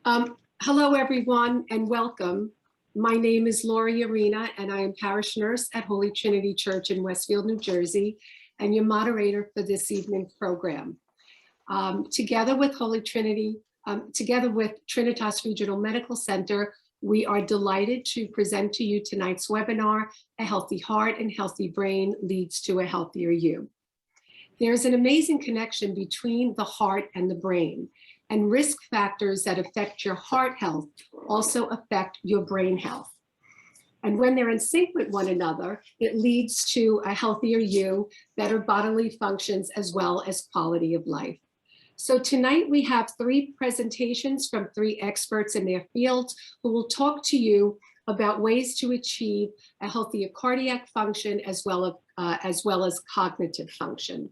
Hello, everyone, and welcome. My name is Lori Arena, and I am parish nurse at Holy Trinity Church in Westfield, New Jersey, and your moderator for this evening's program. Together with Holy Trinity, together with Trinitas Regional Medical Center, we are delighted to present to you tonight's webinar, A Healthy Heart and Healthy Brain Leads to a Healthier You. There's an amazing connection between the heart and the brain, and risk factors that affect your heart health also affect your brain health. And when they're in sync with one another, it leads to a healthier you, better bodily functions, as well as quality of life. So tonight we have 3 presentations from 3 experts in their fields who will talk to you about ways to achieve a healthier cardiac function as well as cognitive function.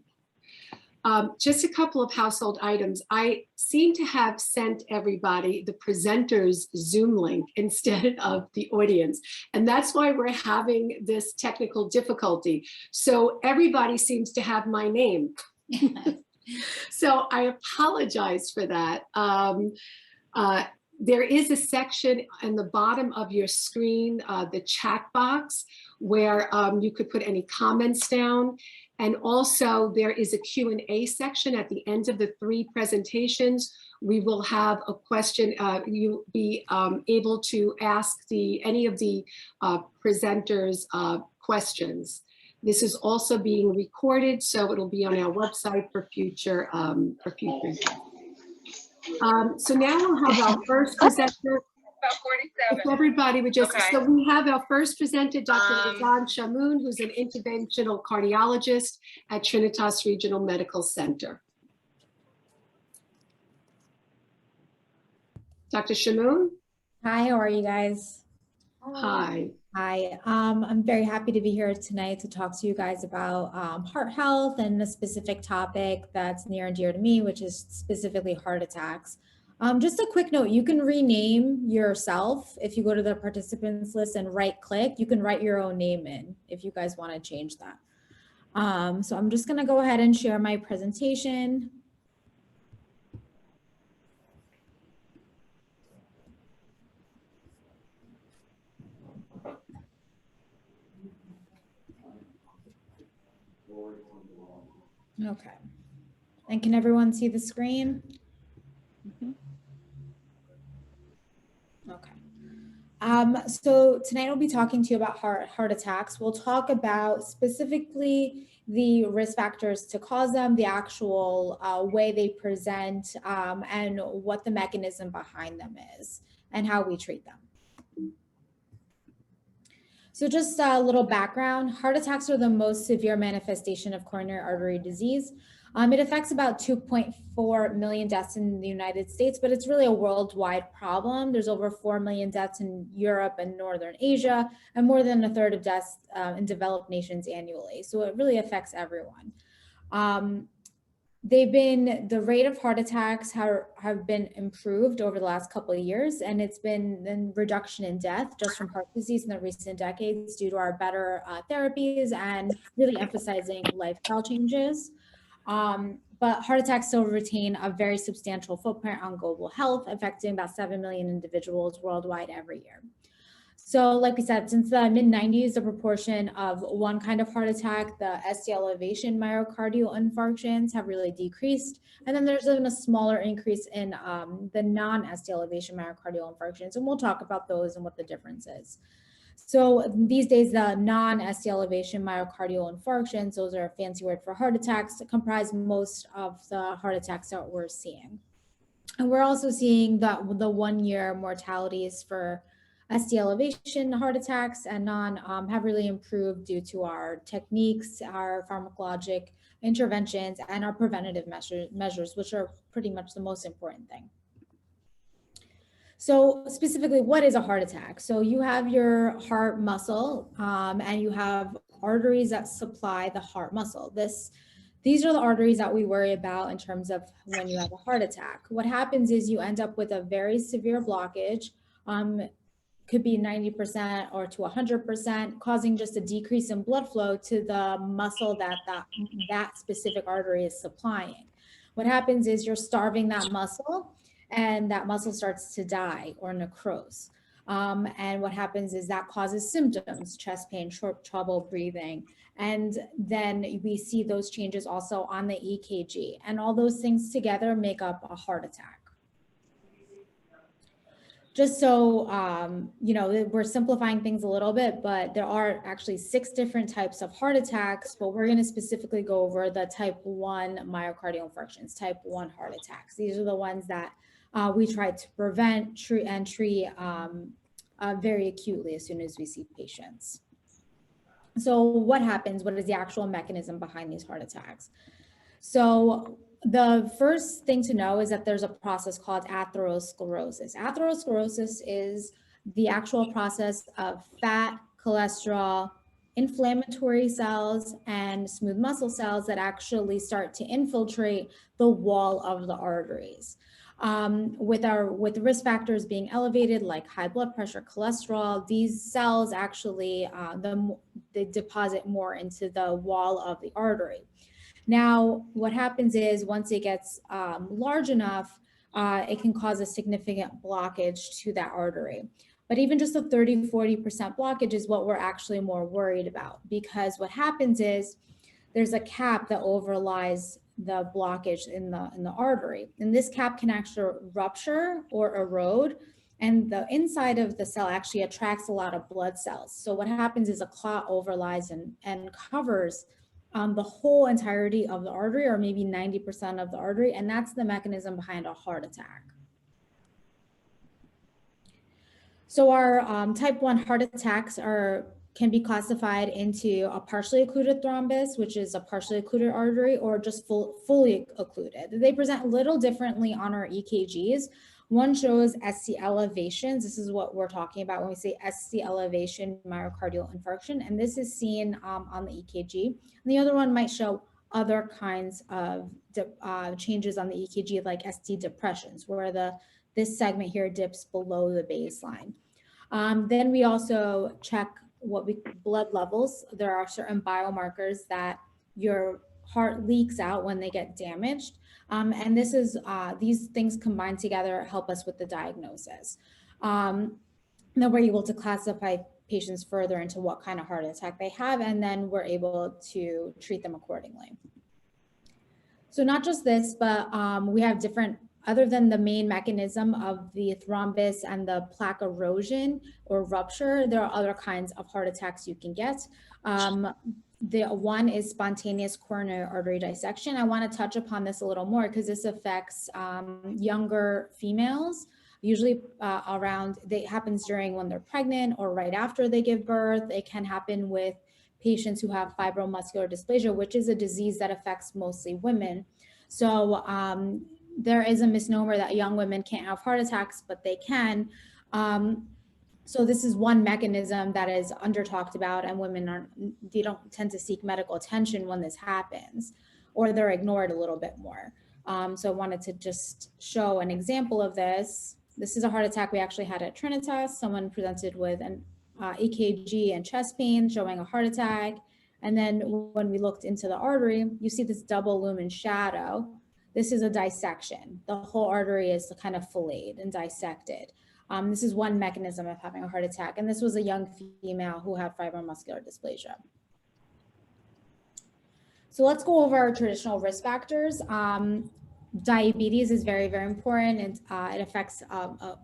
Just a couple of household items. I seem to have sent everybody the presenter's Zoom link instead of the audience. And that's why we're having this technical difficulty. So everybody seems to have my name. So I apologize for that. There is a section in the bottom of your screen, the chat box, where you could put any comments down. And also there is a Q&A section at the end of the 3 presentations. We will have a question, you'll be able to ask any of the presenters questions. This is also being recorded, so it'll be on our website for future use. So now we'll have our first presenter. About 47. If everybody would just, Okay. So we have our first presenter, Dr. Razon Shamoon, who's an interventional cardiologist at Trinitas Regional Medical Center. Dr. Shamoon? Hi, how are you guys? Hi. Hi, I'm very happy to be here tonight to talk to you guys about heart health and a specific topic that's near and dear to me, which is specifically heart attacks. Just a quick note, you can rename yourself if you go to the participants list and right click, you can write your own name in if you guys want to change that. So I'm just going to go ahead and share my presentation. Okay. And can everyone see the screen? Okay. So tonight I'll be talking to you about heart attacks. We'll talk about specifically the risk factors to cause them, the actual way they present, and what the mechanism behind them is, and how we treat them. So just a little background, heart attacks are the most severe manifestation of coronary artery disease. It affects about 2.4 million deaths in the United States, but it's really a worldwide problem. There's over 4 million deaths in Europe and Northern Asia, and more than a third of deaths in developed nations annually. So it really affects everyone. The rate of heart attacks have been improved over the last couple of years, and it's been a reduction in death just from heart disease in the recent decades due to our better therapies and really emphasizing lifestyle changes. But heart attacks still retain a very substantial footprint on global health, affecting about 7 million individuals worldwide every year. So like we said, since the mid-90s, the proportion of one kind of heart attack, the ST elevation myocardial infarctions, have really decreased. And then there's been a smaller increase in the non-ST elevation myocardial infarctions. And we'll talk about those and what the difference is. So these days, the non-ST elevation myocardial infarctions, those are a fancy word for heart attacks, that comprise most of the heart attacks that we're seeing. And we're also seeing the 1-year mortalities for ST elevation heart attacks and non have really improved due to our techniques, our pharmacologic interventions, and our preventative measures, which are pretty much the most important thing. So specifically, what is a heart attack? So you have your heart muscle and you have arteries that supply the heart muscle. These are the arteries that we worry about in terms of when you have a heart attack. What happens is you end up with a very severe blockage, could be 90% or to 100%, causing just a decrease in blood flow to the muscle that specific artery is supplying. What happens is you're starving that muscle, and that muscle starts to die or necrose. And what happens is that causes symptoms, chest pain, trouble breathing. And then we see those changes also on the EKG. And all those things together make up a heart attack. Just so, you know, we're simplifying things a little bit, but there are actually 6 different types of heart attacks, but we're going to specifically go over the type 1 myocardial infarctions, type 1 heart attacks. These are the ones that we try to prevent, treat very acutely as soon as we see patients. So what happens? What is the actual mechanism behind these heart attacks? So the first thing to know is that there's a process called atherosclerosis. Atherosclerosis is the actual process of fat, cholesterol, inflammatory cells, and smooth muscle cells that actually start to infiltrate the wall of the arteries. With risk factors being elevated, like high blood pressure, cholesterol, these cells actually they deposit more into the wall of the artery. Now, what happens is once it gets large enough, it can cause a significant blockage to that artery. But even just a 30–40% blockage is what we're actually more worried about, because what happens is there's a cap that overlies the blockage in the artery. And this cap can actually rupture or erode, and the inside of the cell actually attracts a lot of blood cells. So what happens is a clot overlies and covers the whole entirety of the artery, or maybe 90% of the artery, and that's the mechanism behind a heart attack. So our type 1 heart attacks can be classified into a partially occluded thrombus, which is a partially occluded artery, or just fully occluded. They present a little differently on our EKGs. One shows SC elevations. This is what we're talking about when we say SC elevation myocardial infarction, and this is seen on the EKG. And the other one might show other kinds of changes on the EKG, like ST depressions, where this segment here dips below the baseline. Then we also check blood levels. There are certain biomarkers that your heart leaks out when they get damaged. And this is these things combined together help us with the diagnosis. Then we're able to classify patients further into what kind of heart attack they have, and then we're able to treat them accordingly. So not just this, but we have different, other than the main mechanism of the thrombus and the plaque erosion or rupture, there are other kinds of heart attacks you can get. The one is spontaneous coronary artery dissection. I want to touch upon this a little more because this affects younger females, usually it happens during when they're pregnant or right after they give birth. It can happen with patients who have fibromuscular dysplasia, which is a disease that affects mostly women. So there is a misnomer that young women can't have heart attacks, but they can. So this is one mechanism that is under talked about, and women they don't tend to seek medical attention when this happens, or they're ignored a little bit more. So I wanted to just show an example of this. This is a heart attack we actually had at Trinitas. Someone presented with an EKG and chest pain showing a heart attack. And then when we looked into the artery, you see this double lumen shadow. This is a dissection. The whole artery is kind of filleted and dissected. This is one mechanism of having a heart attack. And this was a young female who had fibromuscular dysplasia. So let's go over our traditional risk factors. Diabetes is very, very important, and it affects a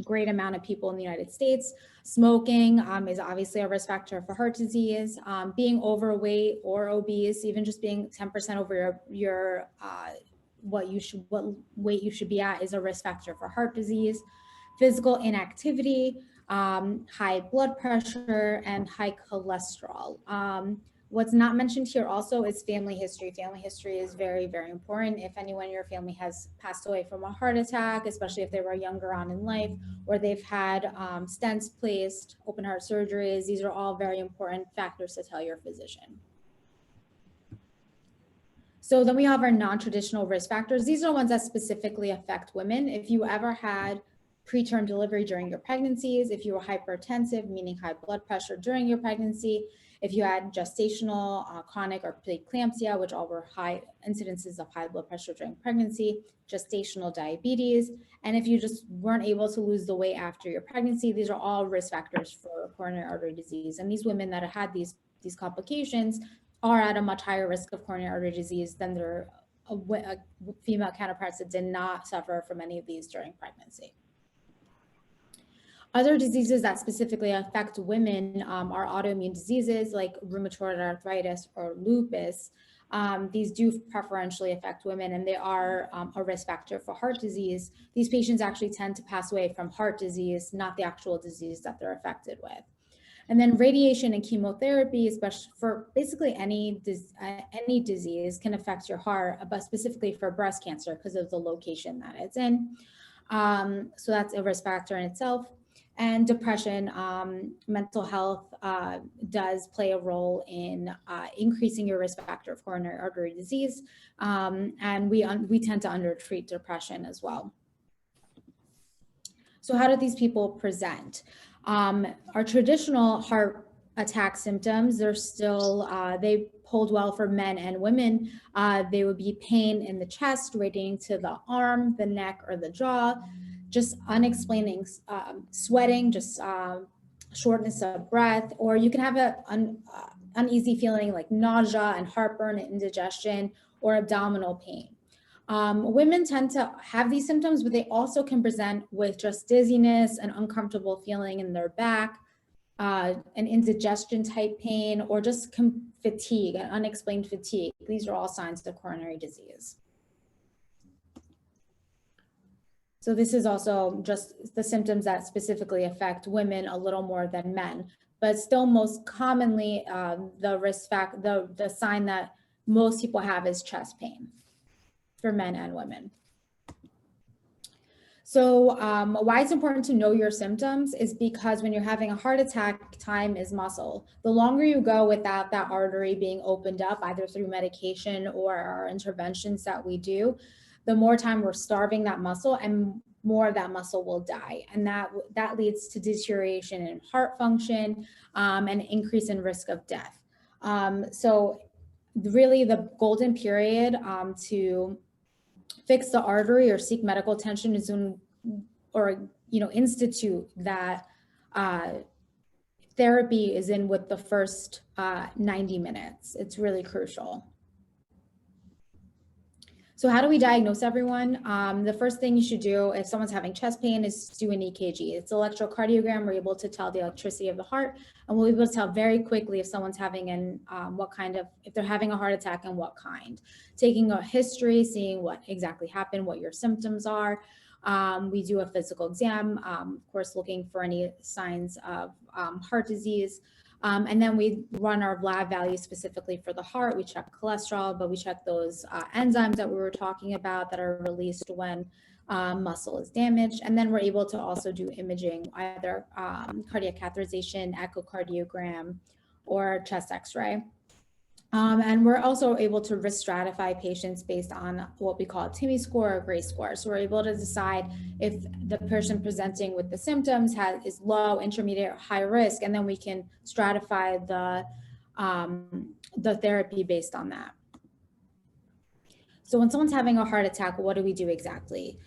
great amount of people in the United States. Smoking is obviously a risk factor for heart disease. Being overweight or obese, even just being 10% over your what weight you should be at, is a risk factor for heart disease. Physical inactivity, high blood pressure, and high cholesterol. What's not mentioned here also is family history. Family history is very, very important. If anyone in your family has passed away from a heart attack, especially if they were younger on in life, or they've had stents placed, open heart surgeries, these are all very important factors to tell your physician. So then we have our non-traditional risk factors. These are the ones that specifically affect women. If you ever had preterm delivery during your pregnancies, if you were hypertensive, meaning high blood pressure during your pregnancy, if you had gestational, chronic, or preeclampsia, which all were high incidences of high blood pressure during pregnancy, gestational diabetes, and if you just weren't able to lose the weight after your pregnancy, these are all risk factors for coronary artery disease. And these women that have had these complications are at a much higher risk of coronary artery disease than their female counterparts that did not suffer from any of these during pregnancy. Other diseases that specifically affect women are autoimmune diseases like rheumatoid arthritis or lupus. These do preferentially affect women, and they are a risk factor for heart disease. These patients actually tend to pass away from heart disease, not the actual disease that they're affected with. And then radiation and chemotherapy, especially for basically any disease, can affect your heart, but specifically for breast cancer because of the location that it's in. So that's a risk factor in itself. And depression, mental health does play a role in increasing your risk factor of coronary artery disease. And we tend to undertreat depression as well. So how do these people present? Our traditional heart attack symptoms, they're still, they hold well for men and women. They would be pain in the chest, radiating to the arm, the neck, or the jaw, just unexplained sweating, just shortness of breath, or you can have an uneasy feeling like nausea and heartburn and indigestion or abdominal pain. Women tend to have these symptoms, but they also can present with just dizziness, an uncomfortable feeling in their back, an indigestion type pain, or just fatigue, an unexplained fatigue. These are all signs of coronary disease. So this is also just the symptoms that specifically affect women a little more than men, but still most commonly the sign that most people have is chest pain for men and women. So why it's important to know your symptoms is because when you're having a heart attack, time is muscle. The longer you go without that artery being opened up, either through medication or our interventions that we do, the more time we're starving that muscle and more of that muscle will die. And that leads to deterioration in heart function and increase in risk of death. So really the golden period to fix the artery or seek medical attention is when, or institute that therapy is in with the first 90 minutes. It's really crucial. So how do we diagnose everyone? The first thing you should do if someone's having chest pain is do an EKG. It's electrocardiogram. We're able to tell the electricity of the heart, and we'll be able to tell very quickly if someone's having if they're having a heart attack and what kind. Taking a history, seeing what exactly happened, what your symptoms are. We do a physical exam, of course, looking for any signs of heart disease. And then we run our lab values specifically for the heart. We check cholesterol, but we check those enzymes that we were talking about that are released when muscle is damaged. And then we're able to also do imaging, either cardiac catheterization, echocardiogram, or chest x-ray. And we're also able to risk stratify patients based on what we call a TIMI score or GRACE score. So we're able to decide if the person presenting with the symptoms is low, intermediate, or high risk, and then we can stratify the therapy based on that. So when someone's having a heart attack, what do we do exactly?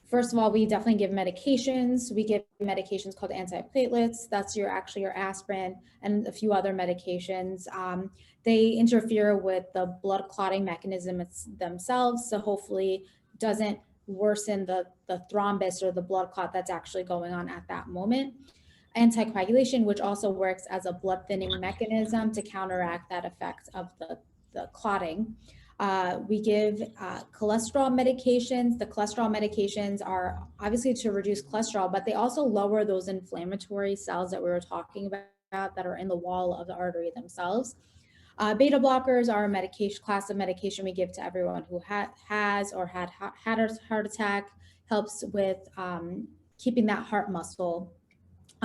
First of all, we definitely give medications. We give medications called antiplatelets. That's your aspirin and a few other medications. They interfere with the blood clotting mechanism themselves, so hopefully doesn't worsen the thrombus or the blood clot that's actually going on at that moment. Anticoagulation, which also works as a blood thinning mechanism to counteract that effect of the clotting. We give cholesterol medications. The cholesterol medications are obviously to reduce cholesterol, but they also lower those inflammatory cells that we were talking about that are in the wall of the artery themselves. Beta blockers are a class of medication we give to everyone who has or had a heart attack, helps with keeping that heart muscle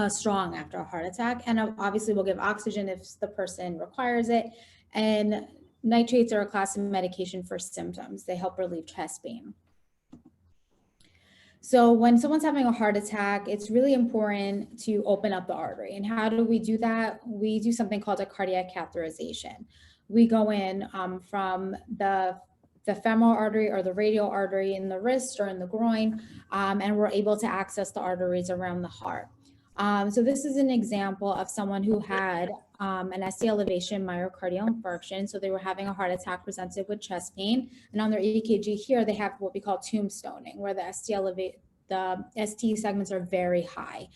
strong after a heart attack. And obviously we'll give oxygen if the person requires it. And nitrates are a class of medication for symptoms. They help relieve chest pain. So when someone's having a heart attack, it's really important to open up the artery. And how do we do that? We do something called a cardiac catheterization. We go in from the femoral artery or the radial artery in the wrist or in the groin, and we're able to access the arteries around the heart. So this is an example of someone who had an ST elevation myocardial infarction. So they were having a heart attack, presented with chest pain, and on their EKG here, they have what we call tombstoning, where the ST segments are very high.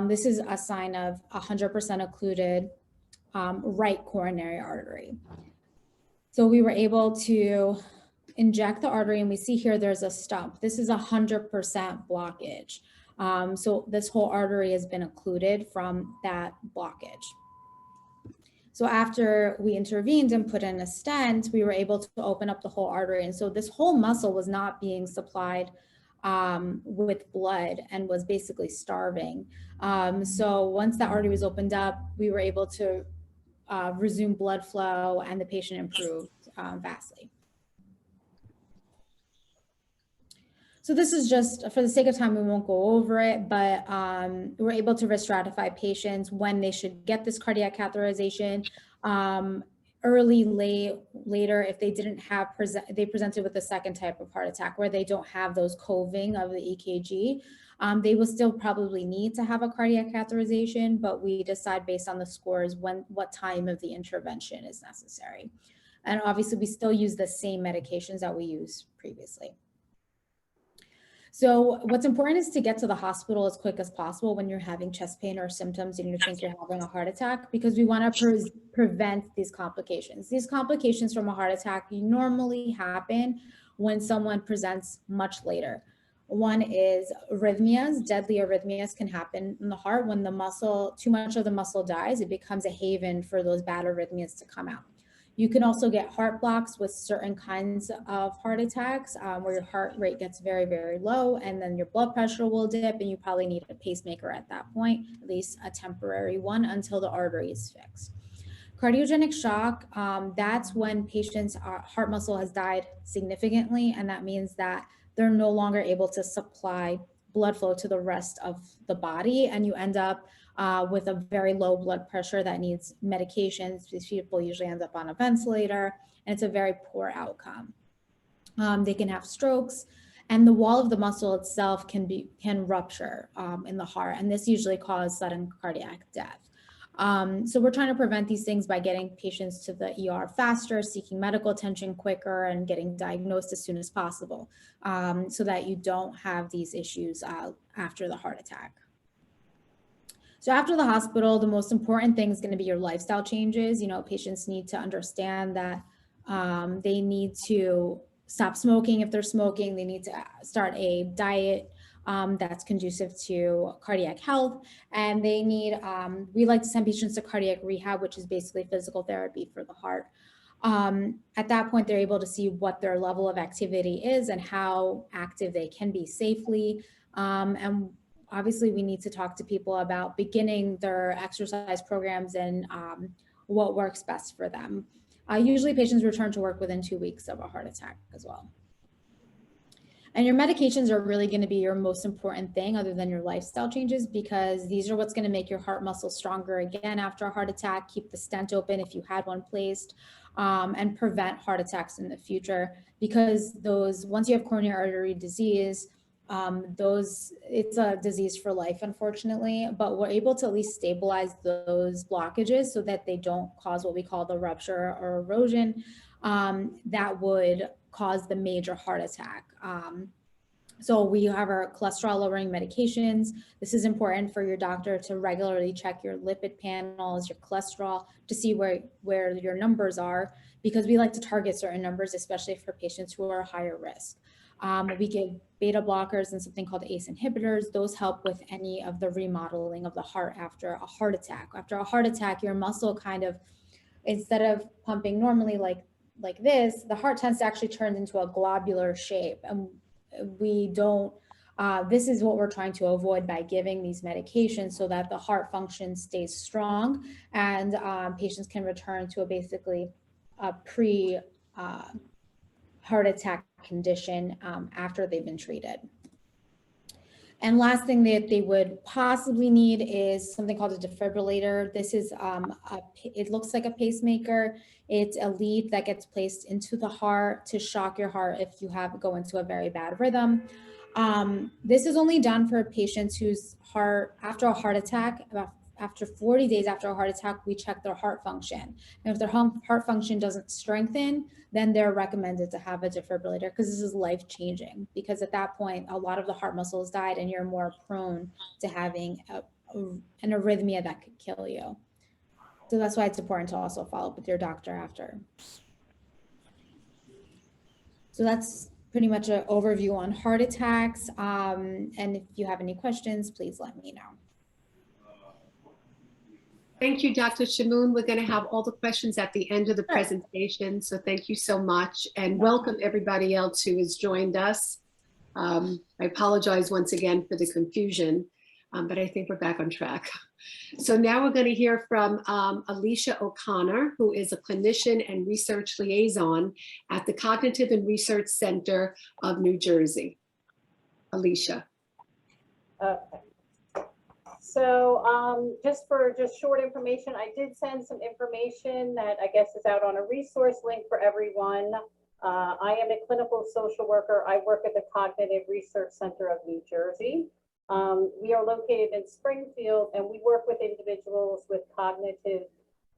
This is a sign of 100% occluded right coronary artery. So we were able to inject the artery, and we see here there's a stump. This is 100% blockage. So this whole artery has been occluded from that blockage. So after we intervened and put in a stent, we were able to open up the whole artery. And so this whole muscle was not being supplied with blood and was basically starving. So once that artery was opened up, we were able to resume blood flow, and the patient improved vastly. So this is just, for the sake of time, we won't go over it, but we're able to risk stratify patients when they should get this cardiac catheterization, early, late, later, if they didn't have, they presented with a second type of heart attack where they don't have those coving of the EKG. They will still probably need to have a cardiac catheterization, but we decide based on the scores what time of the intervention is necessary. And obviously we still use the same medications that we used previously. So what's important is to get to the hospital as quick as possible when you're having chest pain or symptoms and you think you're having a heart attack, because we want to prevent these complications. These complications from a heart attack normally happen when someone presents much later. One is arrhythmias. Deadly arrhythmias can happen in the heart when the muscle, too much of the muscle dies. It becomes a haven for those bad arrhythmias to come out. You can also get heart blocks with certain kinds of heart attacks where your heart rate gets very, very low, and then your blood pressure will dip, and you probably need a pacemaker at that point, at least a temporary one, until the artery is fixed. Cardiogenic shock, that's when patients' heart muscle has died significantly, and that means that they're no longer able to supply blood flow to the rest of the body, and you end up with a very low blood pressure that needs medications. These people usually end up on a ventilator, and it's a very poor outcome. They can have strokes, and the wall of the muscle itself can rupture in the heart, and this usually causes sudden cardiac death. So we're trying to prevent these things by getting patients to the ER faster, seeking medical attention quicker, and getting diagnosed as soon as possible so that you don't have these issues after the heart attack. So after the hospital, the most important thing is going to be your lifestyle changes. You know, patients need to understand that they need to stop smoking if they're smoking. They need to start a diet that's conducive to cardiac health. And they need, we like to send patients to cardiac rehab, which is basically physical therapy for the heart. At that point, they're able to see what their level of activity is and how active they can be safely. And obviously, we need to talk to people about beginning their exercise programs and what works best for them. Usually, patients return to work within 2 weeks of a heart attack as well. And your medications are really going to be your most important thing other than your lifestyle changes, because these are what's going to make your heart muscle stronger again after a heart attack, keep the stent open if you had one placed, and prevent heart attacks in the future. Because once you have coronary artery disease, it's a disease for life, unfortunately, but we're able to at least stabilize those blockages so that they don't cause what we call the rupture or erosion that would cause the major heart attack. So we have our cholesterol lowering medications. This is important for your doctor to regularly check your lipid panels, your cholesterol, to see where your numbers are, because we like to target certain numbers, especially for patients who are higher risk. We give beta blockers and something called ACE inhibitors. Those help with any of the remodeling of the heart after a heart attack. After a heart attack, your muscle kind of, instead of pumping normally like this, the heart tends to actually turn into a globular shape. And we don't, this is what we're trying to avoid by giving these medications so that the heart function stays strong and patients can return to basically a pre-heart attack condition after they've been treated. And last thing that they would possibly need is something called a defibrillator. This is, it looks like a pacemaker. It's a lead that gets placed into the heart to shock your heart if you go into a very bad rhythm. This is only done for patients whose heart, after a heart attack, after 40 days after a heart attack, we check their heart function. And if their heart function doesn't strengthen, then they're recommended to have a defibrillator, because this is life-changing. Because at that point, a lot of the heart muscles died and you're more prone to having an arrhythmia that could kill you. So that's why it's important to also follow up with your doctor after. So that's pretty much an overview on heart attacks. And if you have any questions, please let me know. Thank you, Dr. Shamoon. We're going to have all the questions at the end of the presentation. So thank you so much, and welcome everybody else who has joined us. I apologize once again for the confusion, but I think we're back on track. So now we're going to hear from Alicia O'Connor, who is a clinician and research liaison at the Cognitive and Research Center of New Jersey. Alicia. Okay. So just short information, I did send some information that I guess is out on a resource link for everyone. I am a clinical social worker. I work at the Cognitive Research Center of New Jersey. We are located in Springfield, and we work with individuals with cognitive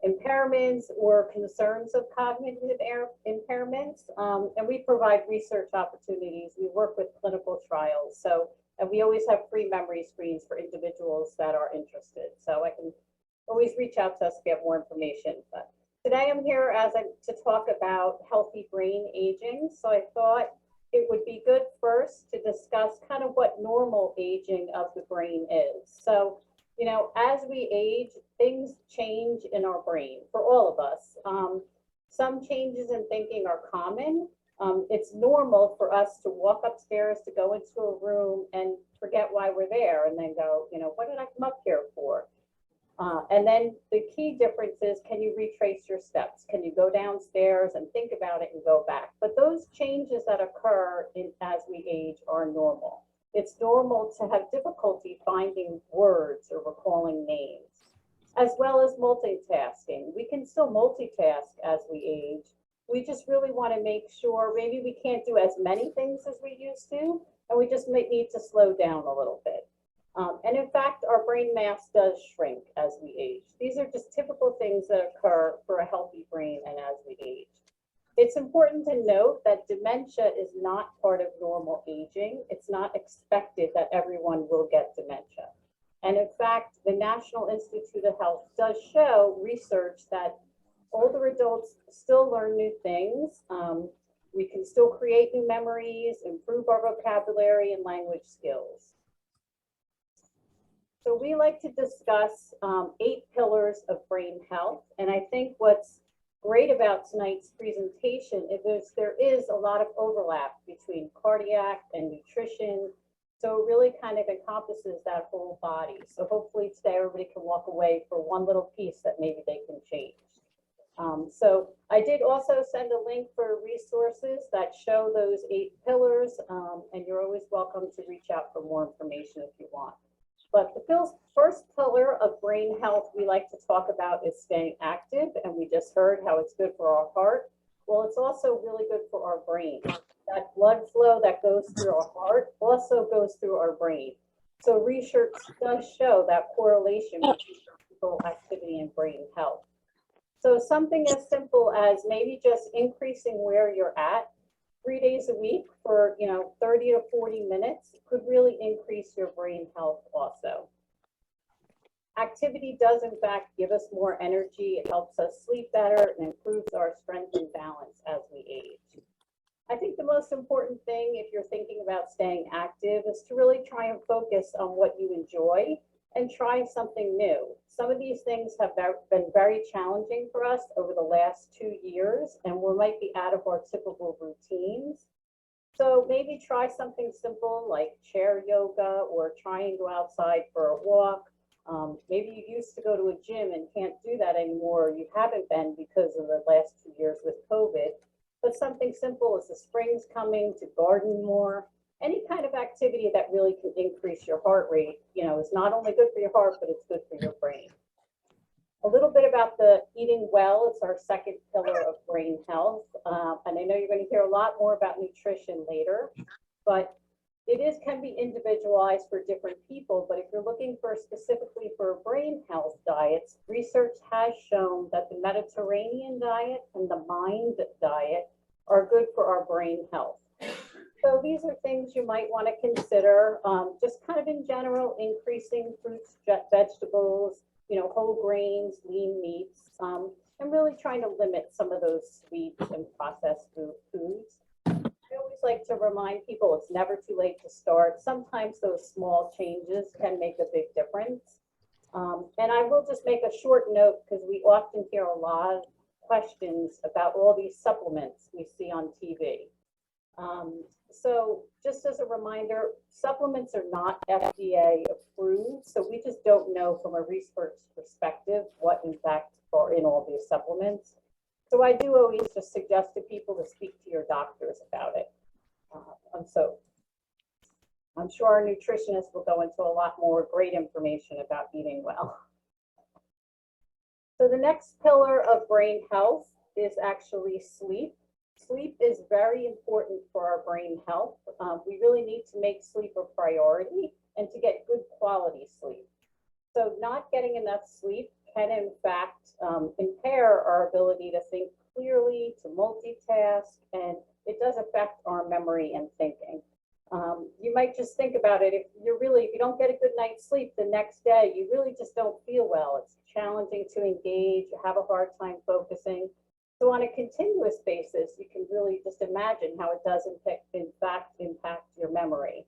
impairments or concerns of cognitive impairments, and we provide research opportunities. We work with clinical trials. And we always have free memory screens for individuals that are interested. So I can always reach out to us to get more information. But today I'm here to talk about healthy brain aging. So I thought it would be good first to discuss kind of what normal aging of the brain is. So, you know, as we age, things change in our brain for all of us. Some changes in thinking are common. It's normal for us to walk upstairs, to go into a room and forget why we're there, and then go, you know, what did I come up here for? And then the key difference is, can you retrace your steps? Can you go downstairs and think about it and go back? But those changes that occur as we age are normal. It's normal to have difficulty finding words or recalling names, as well as multitasking. We can still multitask as we age. We just really want to make sure maybe we can't do as many things as we used to, and we just might need to slow down a little bit. And in fact, our brain mass does shrink as we age. These are just typical things that occur for a healthy brain and as we age. It's important to note that dementia is not part of normal aging. It's not expected that everyone will get dementia. And in fact, the National Institute of Health does show research that older adults still learn new things. We can still create new memories, improve our vocabulary and language skills. So we like to discuss 8 pillars of brain health. And I think what's great about tonight's presentation is there is a lot of overlap between cardiac and nutrition. So it really kind of encompasses that whole body. So hopefully today everybody can walk away for one little piece that maybe they can change. So I did also send a link for resources that show those 8 pillars, and you're always welcome to reach out for more information if you want. But the first pillar of brain health we like to talk about is staying active, and we just heard how it's good for our heart. Well, it's also really good for our brain. That blood flow that goes through our heart also goes through our brain. So research does show that correlation between physical activity and brain health. So something as simple as maybe just increasing where you're at 3 days a week for 30 to 40 minutes could really increase your brain health also. Activity does in fact give us more energy. It helps us sleep better and improves our strength and balance as we age. I think the most important thing if you're thinking about staying active is to really try and focus on what you enjoy and try something new. Some of these things have been very challenging for us over the last 2 years, and we might be out of our typical routines. So maybe try something simple like chair yoga, or try and go outside for a walk. Maybe you used to go to a gym and can't do that anymore. You haven't been because of the last 2 years with COVID. But something simple as the spring's coming, to garden more, any kind of activity that really can increase your heart rate, you know, is not only good for your heart, but it's good for your brain. A little bit about the eating well. It's our second pillar of brain health. And I know you're going to hear a lot more about nutrition later, but it can be individualized for different people. But if you're looking for specifically for brain health diets, research has shown that the Mediterranean diet and the MIND diet are good for our brain health. So these are things you might want to consider, just kind of in general, increasing fruits, vegetables, you know, whole grains, lean meats, and really trying to limit some of those sweets and processed foods. I always like to remind people it's never too late to start. Sometimes those small changes can make a big difference. And I will just make a short note because we often hear a lot of questions about all these supplements we see on TV. So just as a reminder, supplements are not FDA approved, so we just don't know from a research perspective what in fact are in all these supplements. So I do always just suggest to people to speak to your doctors about it. And so I'm sure our nutritionist will go into a lot more great information about eating well. So the next pillar of brain health is actually sleep. Sleep is very important for our brain health. We really need to make sleep a priority and to get good quality sleep. So not getting enough sleep can in fact impair our ability to think clearly, to multitask, and it does affect our memory and thinking. You might just think about it, if you don't get a good night's sleep the next day, you really just don't feel well. It's challenging to engage, you have a hard time focusing. So on a continuous basis, you can really just imagine how it does in fact impact your memory.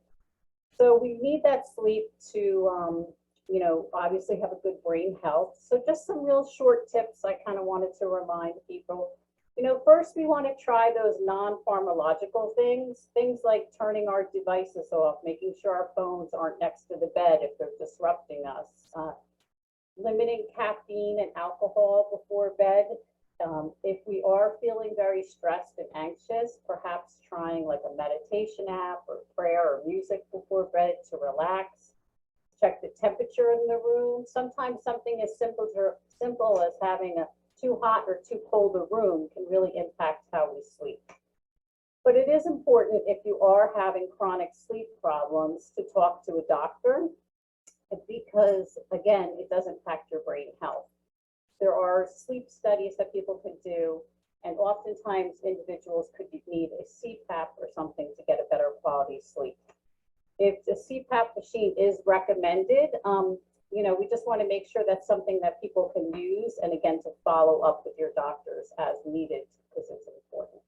So we need that sleep to, you know, obviously have a good brain health. So just some real short tips I kind of wanted to remind people. You know, first we want to try those non-pharmacological things like turning our devices off, making sure our phones aren't next to the bed if they're disrupting us, limiting caffeine and alcohol before bed. If we are feeling very stressed and anxious, perhaps trying like a meditation app or prayer or music before bed to relax. Check the temperature in the room. Sometimes something as simple as having a too hot or too cold a room can really impact how we sleep. But it is important if you are having chronic sleep problems to talk to a doctor because, again, it does impact your brain health. There are sleep studies that people could do, and oftentimes individuals could need a CPAP or something to get a better quality sleep. If the CPAP machine is recommended, you know, we just want to make sure that's something that people can use, and again, to follow up with your doctors as needed because it's important.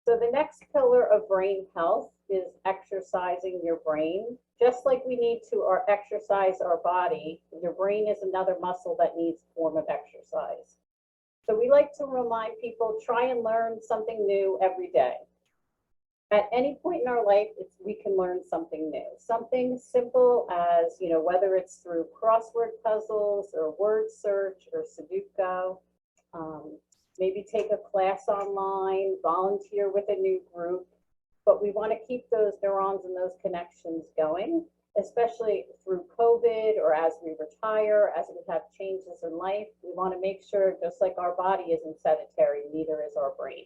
So the next pillar of brain health is exercising your brain. Just like we need to exercise our body, your brain is another muscle that needs a form of exercise. So we like to remind people, try and learn something new every day. At any point in our life, we can learn something new. Something simple as, you know, whether it's through crossword puzzles or word search or Sudoku, maybe take a class online, volunteer with a new group. But we want to keep those neurons and those connections going, especially through COVID or as we retire, as we have changes in life. We want to make sure, just like our body isn't sedentary, neither is our brain.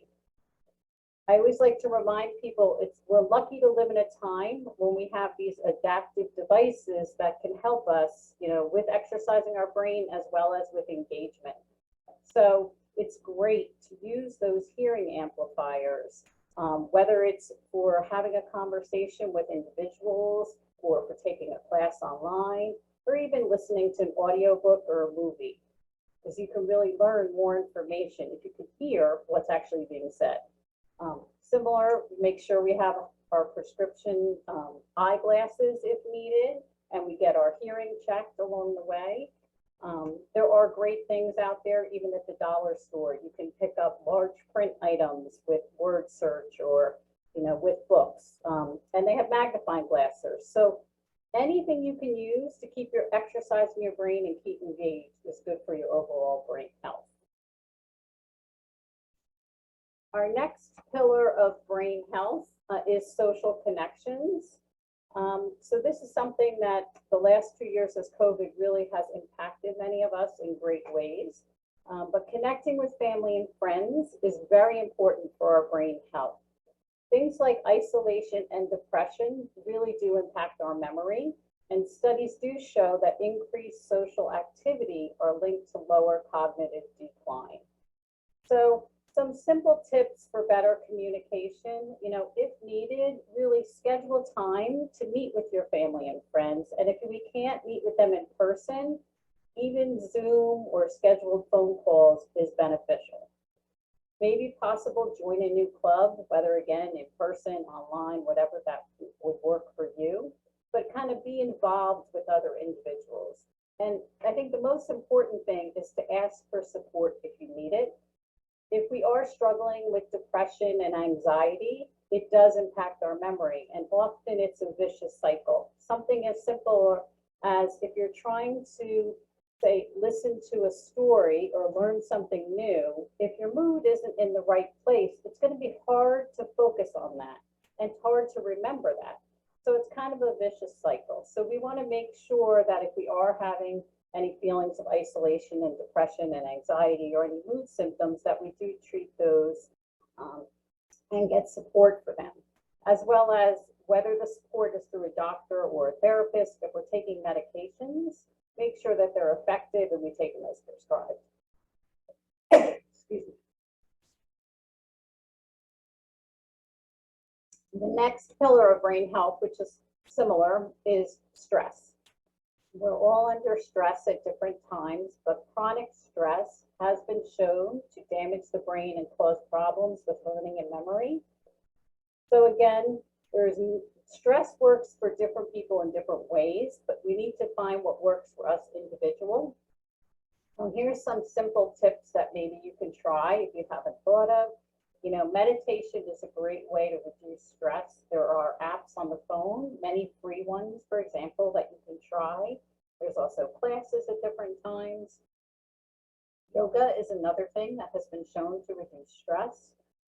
I always like to remind people we're lucky to live in a time when we have these adaptive devices that can help us, you know, with exercising our brain as well as with engagement. So it's great to use those hearing amplifiers, whether it's for having a conversation with individuals or for taking a class online, or even listening to an audiobook or a movie, because you can really learn more information if you can hear what's actually being said. Similar, make sure we have our prescription eyeglasses if needed, and we get our hearing checked along the way. There are great things out there, even at the dollar store. You can pick up large print items with word search or, you know, with books, and they have magnifying glasses. So anything you can use to keep your exercise in your brain and keep engaged is good for your overall brain health. Our next pillar of brain health is social connections. So this is something that the last 2 years as COVID really has impacted many of us in great ways. But connecting with family and friends is very important for our brain health. Things like isolation and depression really do impact our memory, and studies do show that increased social activity are linked to lower cognitive decline. So some simple tips for better communication, if needed, really schedule time to meet with your family and friends. And if we can't meet with them in person, even Zoom or scheduled phone calls is beneficial. Maybe possible join a new club, whether again in person, online, whatever that would work for you, but kind of be involved with other individuals. And I think the most important thing is to ask for support if you need it. If we are struggling with depression and anxiety, it does impact our memory, and often it's a vicious cycle. Something as simple as if you're trying to, say, listen to a story or learn something new, if your mood isn't in the right place, it's going to be hard to focus on that and it's hard to remember that. So it's kind of a vicious cycle. So we want to make sure that if we are having any feelings of isolation and depression and anxiety or any mood symptoms, that we do treat those and get support for them, as well as whether the support is through a doctor or a therapist. If we're taking medications, make sure that they're effective and we take them as prescribed. Excuse me. The next pillar of brain health, which is similar, is stress. We're all under stress at different times, but chronic stress has been shown to damage the brain and cause problems with learning and memory. So again, stress works for different people in different ways, but we need to find what works for us individual. So here's some simple tips that maybe you can try if you haven't thought of. Meditation is a great way to reduce stress. There are apps on the phone, many free ones, for example, that you can try. There's also classes at different times. Yoga is another thing that has been shown to reduce stress.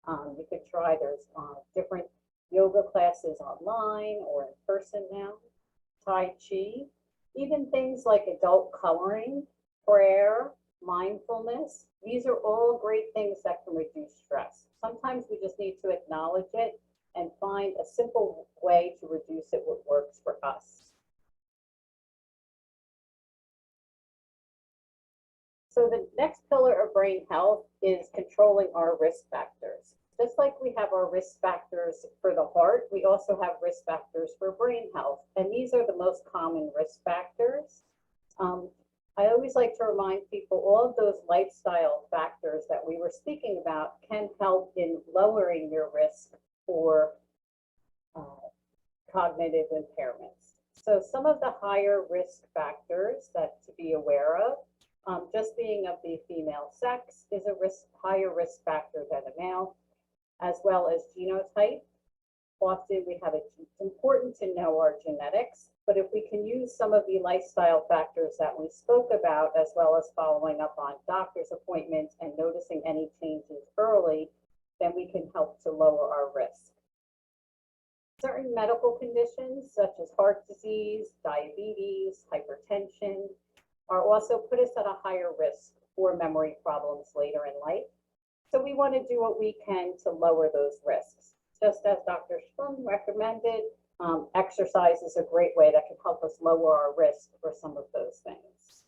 You could try, there's different yoga classes online or in person now. Tai Chi, even things like adult coloring, prayer, mindfulness. These are all great things that can reduce stress. Sometimes we just need to acknowledge it and find a simple way to reduce it what works for us. So the next pillar of brain health is controlling our risk factors. Just like we have our risk factors for the heart, we also have risk factors for brain health. And these are the most common risk factors. I always like to remind people all of those lifestyle factors that we were speaking about can help in lowering your risk for cognitive impairments. So some of the higher risk factors that to be aware of, just being of the female sex is a higher risk factor than a male, as well as genotype. Often it's important to know our genetics, but if we can use some of the lifestyle factors that we spoke about, as well as following up on doctor's appointments and noticing any changes early, then we can help to lower our risk. Certain medical conditions, such as heart disease, diabetes, hypertension, are also put us at a higher risk for memory problems later in life. So we want to do what we can to lower those risks. Just as Dr. Shamoon recommended, exercise is a great way that can help us lower our risk for some of those things.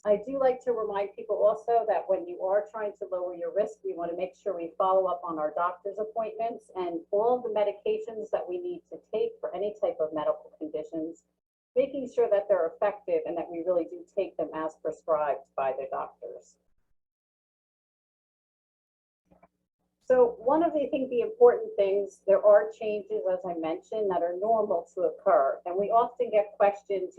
I do like to remind people also that when you are trying to lower your risk, we want to make sure we follow up on our doctor's appointments and all the medications that we need to take for any type of medical conditions, making sure that they're effective and that we really do take them as prescribed by the doctors. So one of the important things, there are changes, as I mentioned, that are normal to occur. And we often get questions,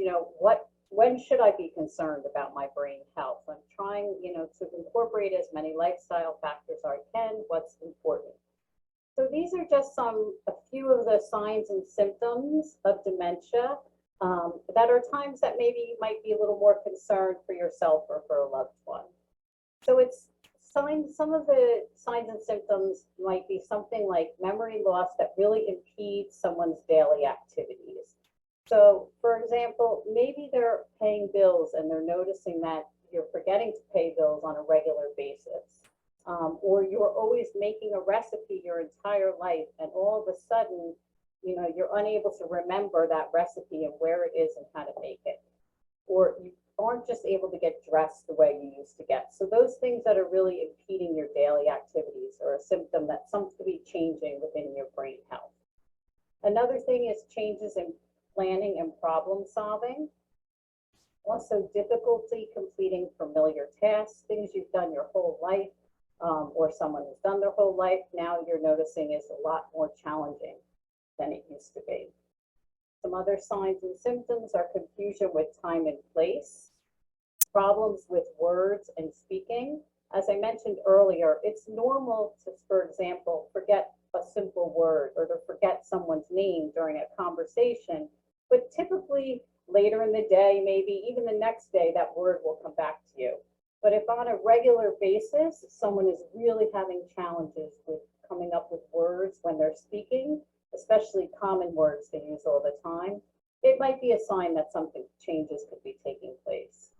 when should I be concerned about my brain health? I'm trying, to incorporate as many lifestyle factors as I can. What's important? So these are just a few of the signs and symptoms of dementia that are times that maybe you might be a little more concerned for yourself or for a loved one. So it's Some of the signs and symptoms might be something like memory loss that really impedes someone's daily activities. So, for example, maybe they're paying bills and they're noticing that you're forgetting to pay bills on a regular basis. Or you're always making a recipe your entire life, and all of a sudden, you know, you're unable to remember that recipe and where it is and how to make it. Or you aren't just able to get dressed the way you used to get. So those things that are really impeding your daily activities are a symptom that something's to be changing within your brain health. Another thing is changes in planning and problem solving. Also difficulty completing familiar tasks, things you've done your whole life, or someone has done their whole life, now you're noticing is a lot more challenging than it used to be. Some other signs and symptoms are confusion with time and place, problems with words and speaking. As I mentioned earlier, it's normal to, for example, forget a simple word or to forget someone's name during a conversation, but typically later in the day, maybe even the next day, that word will come back to you. But if on a regular basis, someone is really having challenges with coming up with words when they're speaking, especially common words they use all the time, it might be a sign that something changes could be taking place.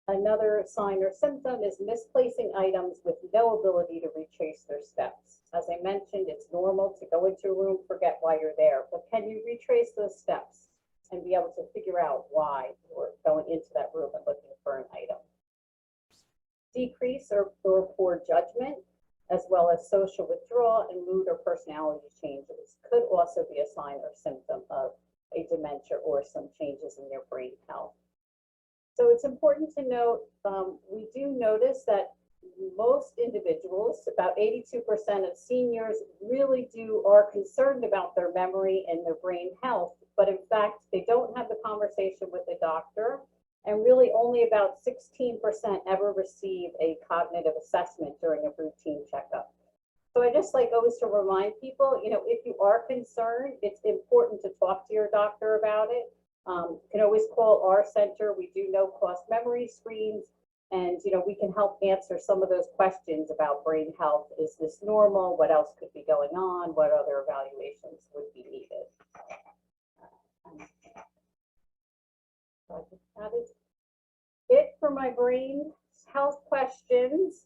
Another sign or symptom is misplacing items with no ability to retrace their steps. As I mentioned, it's normal to go into a room, forget why you're there, but can you retrace those steps and be able to figure out why you're going into that room and looking for an item? Decrease or poor judgment, as well as social withdrawal and mood or personality changes could also be a sign or symptom of a dementia or some changes in your brain health. So it's important to note, we do notice that most individuals, about 82% of seniors really are concerned about their memory and their brain health, but in fact, they don't have the conversation with the doctor, and really only about 16% ever receive a cognitive assessment during a routine checkup. So I just like always to remind people, you know, if you are concerned, it's important to talk to your doctor about it. You can always call our center. We do no-cost memory screens, and you know, we can help answer some of those questions about brain health. Is this normal? What else could be going on? What other evaluations would be needed? That is it for my brain health questions.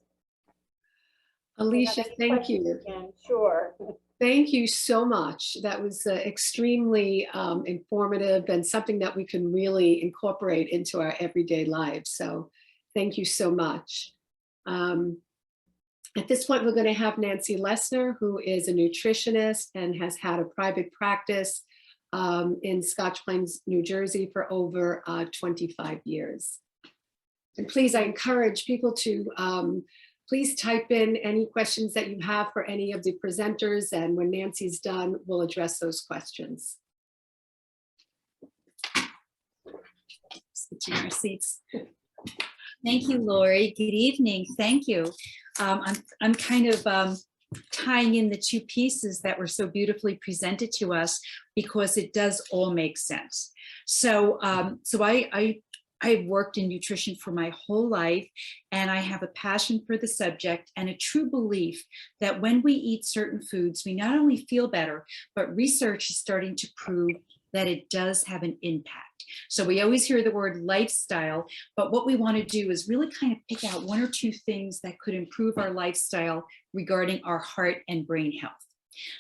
Alicia, thank you. Again? Sure. Thank you so much. That was extremely informative and something that we can really incorporate into our everyday lives. So thank you so much. At this point, we're going to have Nancy Lessner, who is a nutritionist and has had a private practice in Scotch Plains, New Jersey for over 25 years. And please, I encourage people to please type in any questions that you have for any of the presenters, and when Nancy's done, we'll address those questions. Switching our seats. Thank you, Lori. Good evening. Thank you. I'm kind of tying in the two pieces that were so beautifully presented to us because it does all make sense. So, I've worked in nutrition for my whole life, and I have a passion for the subject and a true belief that when we eat certain foods, we not only feel better, but research is starting to prove that it does have an impact. So we always hear the word lifestyle, but what we want to do is really kind of pick out one or two things that could improve our lifestyle regarding our heart and brain health.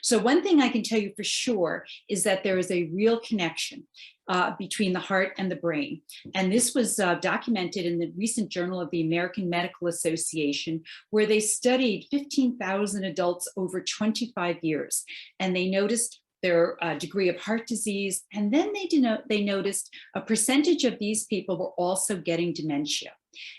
So one thing I can tell you for sure is that there is a real connection between the heart and the brain. And this was documented in the recent Journal of the American Medical Association, where they studied 15,000 adults over 25 years. And they noticed their degree of heart disease. And then they noticed a percentage of these people were also getting dementia.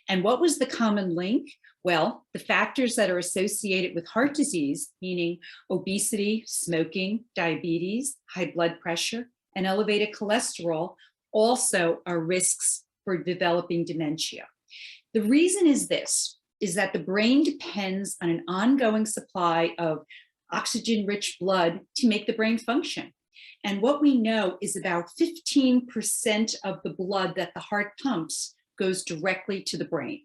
And what was the common link? Well, the factors that are associated with heart disease, meaning obesity, smoking, diabetes, high blood pressure, and elevated cholesterol, also are risks for developing dementia. The reason is that the brain depends on an ongoing supply of oxygen-rich blood to make the brain function. And what we know is about 15% of the blood that the heart pumps goes directly to the brain.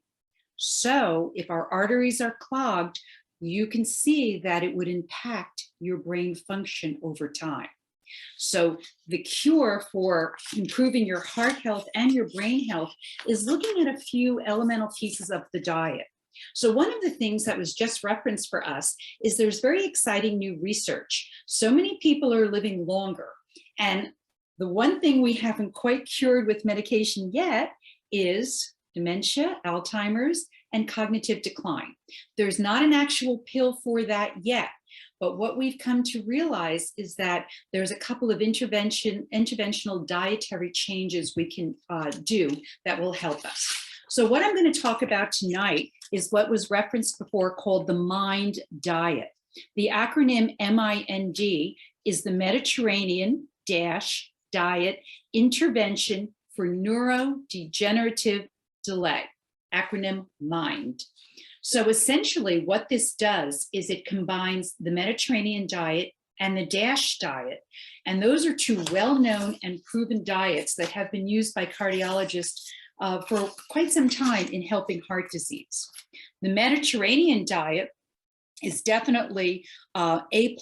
So if our arteries are clogged, you can see that it would impact your brain function over time. So the cure for improving your heart health and your brain health is looking at a few elemental pieces of the diet. So one of the things that was just referenced for us is there's very exciting new research. So many people are living longer. And the one thing we haven't quite cured with medication yet is dementia, Alzheimer's, and cognitive decline. There's not an actual pill for that yet. But what we've come to realize is that there's a couple of interventional dietary changes we can do that will help us. So what I'm going to talk about tonight is what was referenced before called the MIND diet. The acronym MIND is the Mediterranean Diet Intervention for Neurodegenerative Delay, acronym MIND. So essentially what this does is it combines the Mediterranean diet and the DASH diet. And those are two well-known and proven diets that have been used by cardiologists for quite some time in helping heart disease. The Mediterranean diet is definitely A+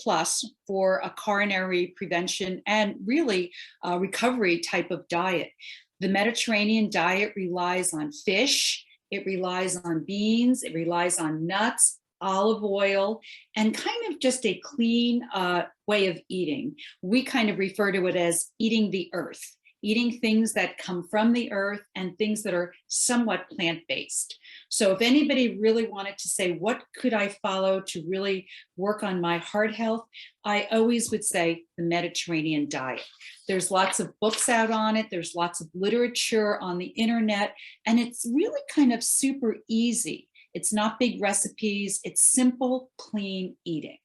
for a coronary prevention and really recovery type of diet. The Mediterranean diet relies on fish, it relies on beans, it relies on nuts, olive oil, and kind of just a clean way of eating. We kind of refer to it as eating the earth, eating things that come from the earth and things that are somewhat plant-based. So if anybody really wanted to say, what could I follow to really work on my heart health? I always would say the Mediterranean diet. There's lots of books out on it. There's lots of literature on the internet, and it's really kind of super easy. It's not big recipes. It's simple, clean eating.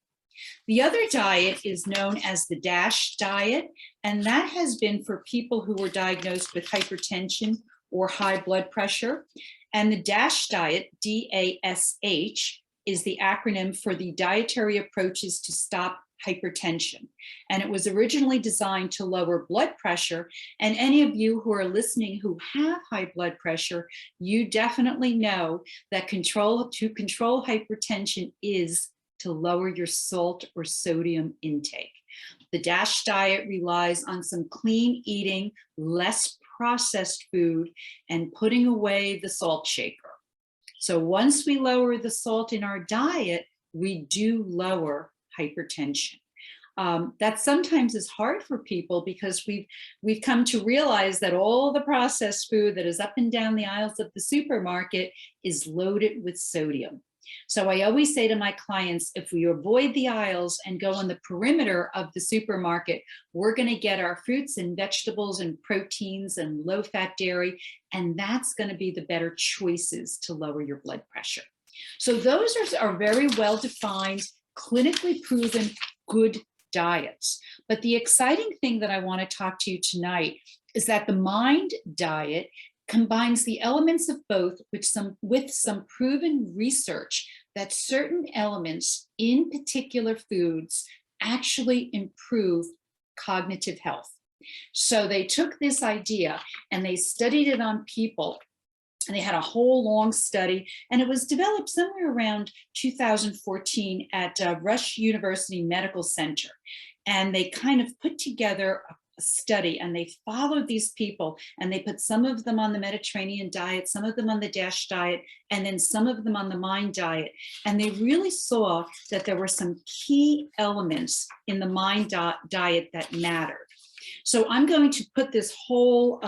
The other diet is known as the DASH diet, and that has been for people who were diagnosed with hypertension or high blood pressure. And the DASH diet, DASH, is the acronym for the Dietary Approaches to Stop Hypertension. And it was originally designed to lower blood pressure. And any of you who are listening who have high blood pressure, you definitely know that to control hypertension is to lower your salt or sodium intake. The DASH diet relies on some clean eating, less processed food, and putting away the salt shaker. So once we lower the salt in our diet, we do lower hypertension. That sometimes is hard for people because we've come to realize that all the processed food that is up and down the aisles of the supermarket is loaded with sodium. So I always say to my clients, if we avoid the aisles and go on the perimeter of the supermarket, we're going to get our fruits and vegetables and proteins and low-fat dairy, and that's going to be the better choices to lower your blood pressure. So those are very well-defined, clinically proven, good diets. But the exciting thing that I want to talk to you tonight is that the MIND diet combines the elements of both with some proven research that certain elements in particular foods actually improve cognitive health. So they took this idea and they studied it on people, and they had a whole long study, and it was developed somewhere around 2014 at Rush University Medical Center. And they kind of put together a study, and they followed these people, and they put some of them on the Mediterranean diet, some of them on the DASH diet, and then some of them on the MIND diet. And they really saw that there were some key elements in the MIND diet that mattered. So I'm going to put this whole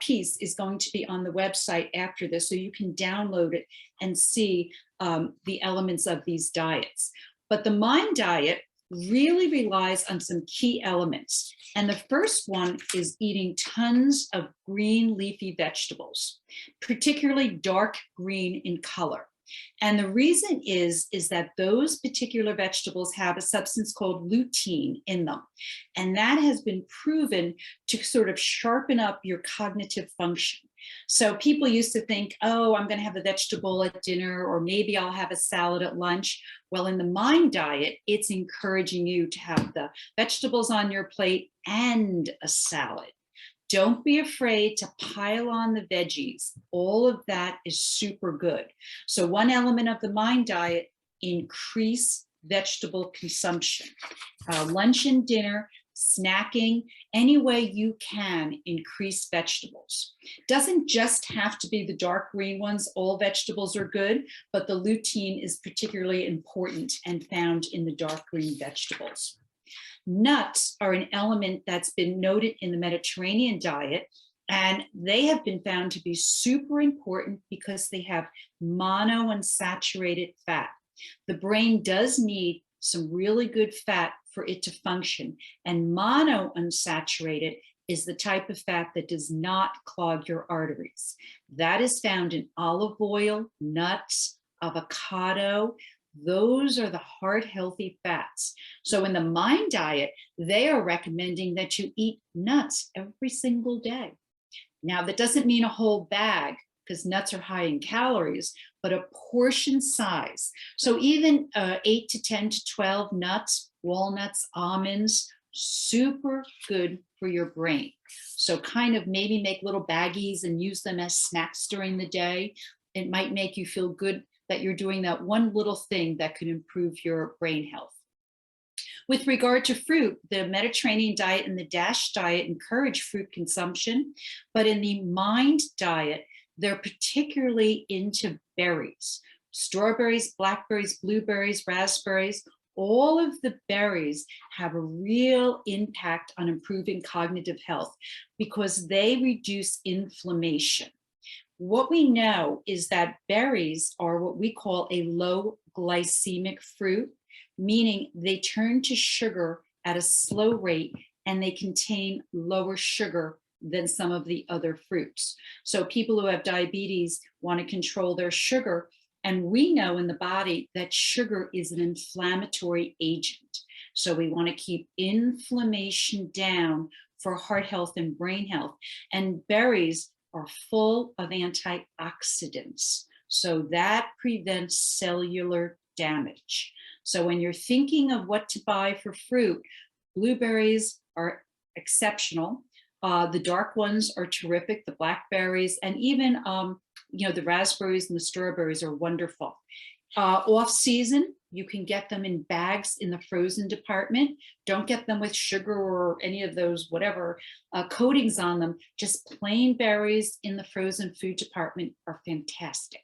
piece is going to be on the website after this, so you can download it and see the elements of these diets. But the MIND diet really relies on some key elements. And the first one is eating tons of green leafy vegetables, particularly dark green in color. And the reason is that those particular vegetables have a substance called lutein in them. And that has been proven to sort of sharpen up your cognitive function. So people used to think, oh, I'm going to have a vegetable at dinner, or maybe I'll have a salad at lunch. Well, in the MIND diet, it's encouraging you to have the vegetables on your plate and a salad. Don't be afraid to pile on the veggies. All of that is super good. So one element of the mind diet, increase vegetable consumption. Lunch and dinner, snacking, any way you can increase vegetables. Doesn't just have to be the dark green ones. All vegetables are good, but the lutein is particularly important and found in the dark green vegetables. Nuts are an element that's been noted in the Mediterranean diet, and they have been found to be super important because they have monounsaturated fat. The brain does need some really good fat for it to function, and monounsaturated is the type of fat that does not clog your arteries. That is found in olive oil, nuts, avocado. Those are the heart healthy fats. So in the mind diet, they are recommending that you eat nuts every single day. Now, that doesn't mean a whole bag, because nuts are high in calories, but a portion size. So even 8 to 10 to 12 nuts, walnuts, almonds, super good for your brain. So kind of maybe make little baggies and use them as snacks during the day. It might make you feel good that you're doing that one little thing that could improve your brain health. With regard to fruit, the Mediterranean diet and the DASH diet encourage fruit consumption, but in the MIND diet, they're particularly into berries, strawberries, blackberries, blueberries, raspberries. All of the berries have a real impact on improving cognitive health because they reduce inflammation. What we know is that berries are what we call a low glycemic fruit, meaning they turn to sugar at a slow rate and they contain lower sugar than some of the other fruits. So people who have diabetes want to control their sugar. And we know in the body that sugar is an inflammatory agent. So we want to keep inflammation down for heart health and brain health. And berries are full of antioxidants. So that prevents cellular damage. So when you're thinking of what to buy for fruit, blueberries are exceptional. The dark ones are terrific, the blackberries, and even the raspberries and the strawberries are wonderful. Off season, you can get them in bags in the frozen department. Don't get them with sugar or any of those whatever coatings on them. Just plain berries in the frozen food department are fantastic.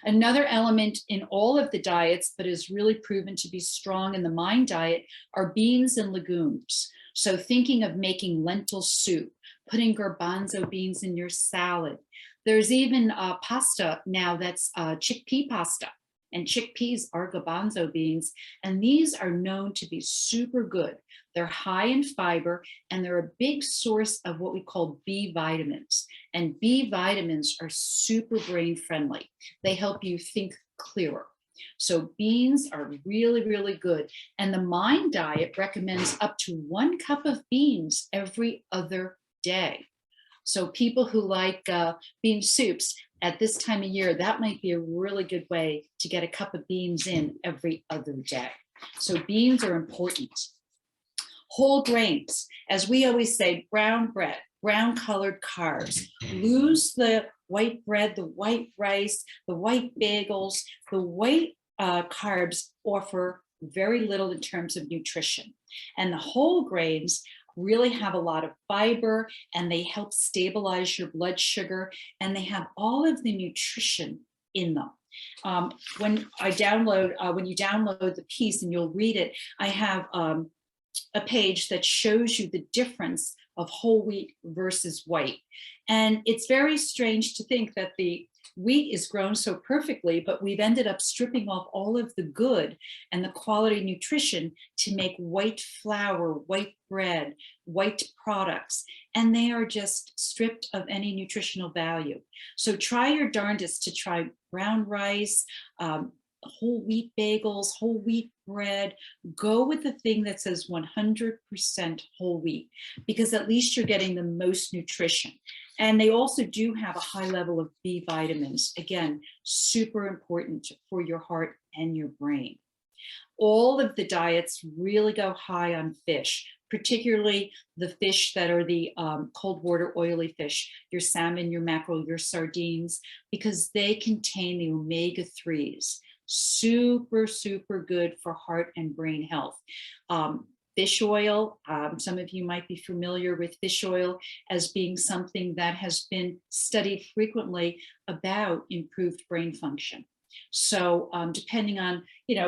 Another element in all of the diets, but is really proven to be strong in the MIND diet, are beans and legumes. So thinking of making lentil soup, putting garbanzo beans in your salad. There's even pasta now that's chickpea pasta, and chickpeas are garbanzo beans, and these are known to be super good. They're high in fiber, and they're a big source of what we call B vitamins. And B vitamins are super brain friendly. They help you think clearer. So beans are really, really good. And the MIND diet recommends up to 1 cup of beans every other day. So people who like bean soups at this time of year, that might be a really good way to get a cup of beans in every other day. So beans are important. Whole grains, as we always say, brown bread, brown colored carbs. Lose the white bread, the white rice, the white bagels. The white carbs offer very little in terms of nutrition. And the whole grains really have a lot of fiber, and they help stabilize your blood sugar, and they have all of the nutrition in them. When you download the piece and you'll read it, I have a page that shows you the difference of whole wheat versus white. And it's very strange to think that the wheat is grown so perfectly, but we've ended up stripping off all of the good and the quality nutrition to make white flour, white bread, white products, and they are just stripped of any nutritional value. So try your darndest to try brown rice, whole wheat bagels, whole wheat bread. Go with the thing that says 100% whole wheat, because at least you're getting the most nutrition. And they also do have a high level of B vitamins. Again, super important for your heart and your brain. All of the diets really go high on fish. particularly the fish that are the cold water oily fish, your salmon, your mackerel, your sardines, because they contain the omega-3s. Super, super good for heart and brain health. Fish oil, some of you might be familiar with fish oil as being something that has been studied frequently about improved brain function. So depending on,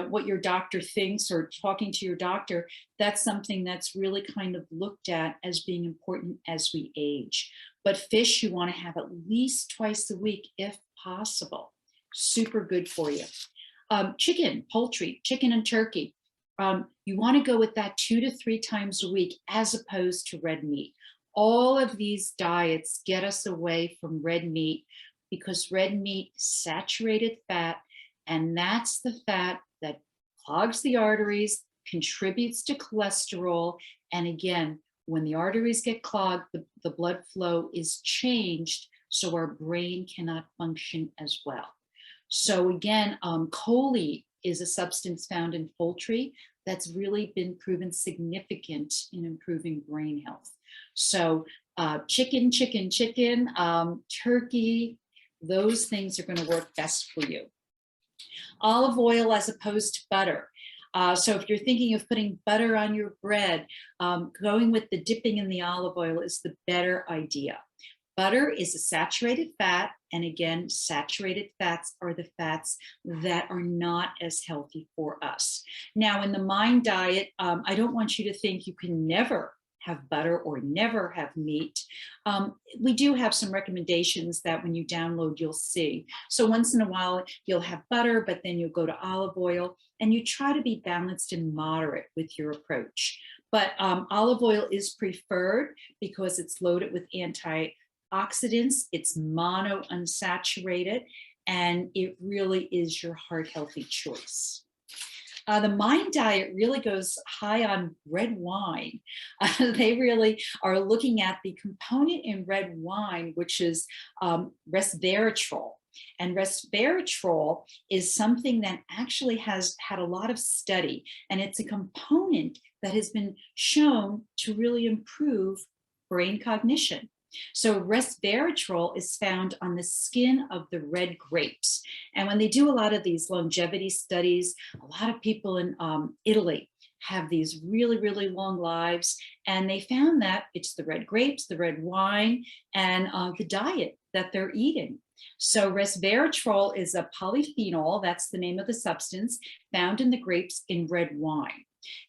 what your doctor thinks or talking to your doctor, that's something that's really kind of looked at as being important as we age. But fish you want to have at least twice a week if possible. Super good for you. Chicken, poultry, chicken and turkey. You want to go with that 2 to 3 times a week as opposed to red meat. All of these diets get us away from red meat because red meat is saturated fat, and that's the fat that clogs the arteries, contributes to cholesterol. And again, when the arteries get clogged, the blood flow is changed, so our brain cannot function as well. So again, choline is a substance found in poultry that's really been proven significant in improving brain health. So chicken, turkey, those things are going to work best for you. Olive oil as opposed to butter. So if you're thinking of putting butter on your bread, going with the dipping in the olive oil is the better idea. Butter is a saturated fat, and again, saturated fats are the fats that are not as healthy for us. Now, in the MIND diet, I don't want you to think you can never have butter or never have meat. We do have some recommendations that when you download, you'll see. So once in a while, you'll have butter, but then you'll go to olive oil, and you try to be balanced and moderate with your approach. But olive oil is preferred because it's loaded with antioxidants, it's monounsaturated, and it really is your heart healthy choice. The MIND diet really goes high on red wine. They really are looking at the component in red wine, which is resveratrol. And resveratrol is something that actually has had a lot of study, and it's a component that has been shown to really improve brain cognition. So resveratrol is found on the skin of the red grapes. And when they do a lot of these longevity studies, a lot of people in Italy have these really, really long lives. And they found that it's the red grapes, the red wine, and the diet that they're eating. So resveratrol is a polyphenol, that's the name of the substance, found in the grapes in red wine.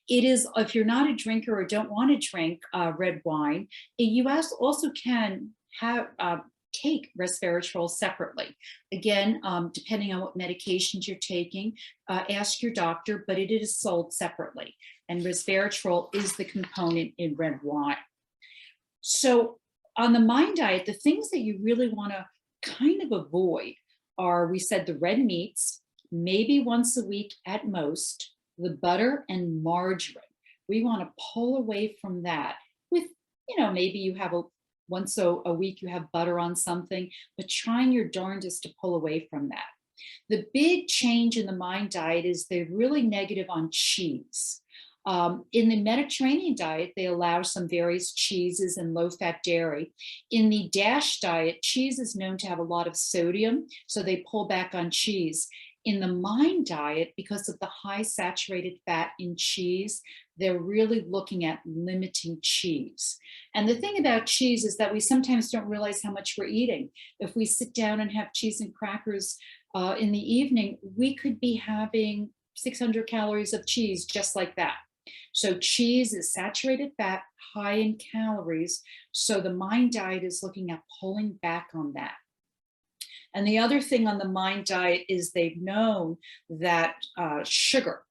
It is, if you're not a drinker or don't want to drink red wine, you also can have take resveratrol separately. Again, depending on what medications you're taking, ask your doctor, but it is sold separately. And resveratrol is the component in red wine. So on the MIND diet, the things that you really want to kind of avoid are, we said, the red meats, maybe once a week at most, the butter and margarine. We want to pull away from that with, maybe you have once a week you have butter on something, but trying your darndest to pull away from that. The big change in the MIND diet is they're really negative on cheese. In the Mediterranean diet, they allow some various cheeses and low-fat dairy. In the DASH diet, cheese is known to have a lot of sodium, so they pull back on cheese. In the MIND diet, because of the high saturated fat in cheese, they're really looking at limiting cheese. And the thing about cheese is that we sometimes don't realize how much we're eating. If we sit down and have cheese and crackers in the evening, we could be having 600 calories of cheese just like that. So cheese is saturated fat, high in calories. So the MIND diet is looking at pulling back on that. And the other thing on the MIND diet is they've known that sugar